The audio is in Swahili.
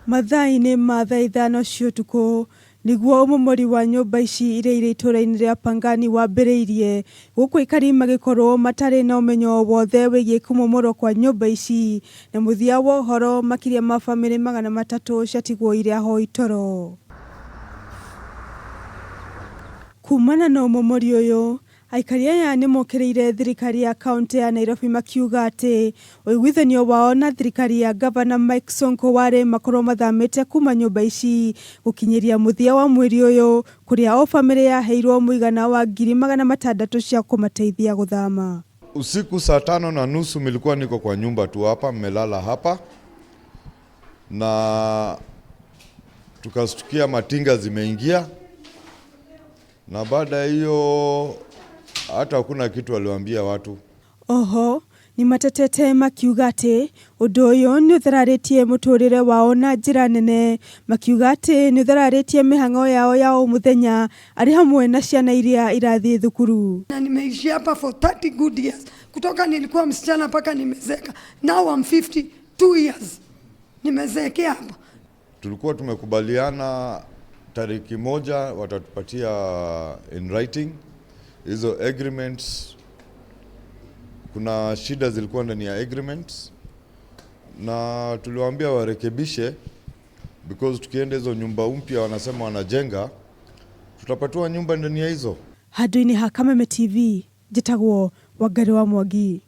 Mathaa-inĩ ma thaa ithano cia ũtukũ nĩguo umomori wa nyumba ici iria itũũra-inĩ rĩa Pangani wambĩrĩirie, guku Aikari magikorwo matarĩ na ũmenyo wothe wĩgiĩ kumomorwo kwa nyumba ici, na mũthia wa ũhoro makiria ma bamĩrĩ 300 ciatigwo irĩ ahoi toro. Kumana na umomori ũyũ, Aikari aya nimokiriire thirikari ya kaunti ya Nairobi makiuga atĩ uiguithanio wao na thirikari ya Governor wari makorwo mathamite kuma nyumba ici gukinyiria muthia wa mweri ũyũ, kuria o bamĩrĩ yaheirwo mũigana wa 600 cia kũmateithia guthama. Usiku saa 5:30 nilikuwa niko kwa nyumba tu hapa, mmelala hapa, na tukastukia matinga zimeingia, na baada ya hiyo hata hakuna kitu aliwaambia watu. Oho, ni matetete makiuga atĩ ũndũ ũyũ nĩ ũthararĩtie mũtũrĩre wao na njĩra nene, makiuga atĩ nĩ ũthararĩtie mĩhang'o yao ya o mũthenya arĩ hamwe na ciana iria irathiĩ thukuru. Na nimeishi hapa for 30 good years. Kutoka nilikuwa msichana mpaka nimezeka. Now I'm 52 years. Nimezekea hapa. Tulikuwa tumekubaliana tariki moja watatupatia in writing hizo agreements. Kuna shida zilikuwa ndani ya agreements, na tuliwaambia warekebishe, because tukienda hizo nyumba mpya wanasema wanajenga, tutapatiwa nyumba ndani ya hizo. Handũ-inĩ ha Kameme TV, njĩtagwo Wangari wa Mwangi.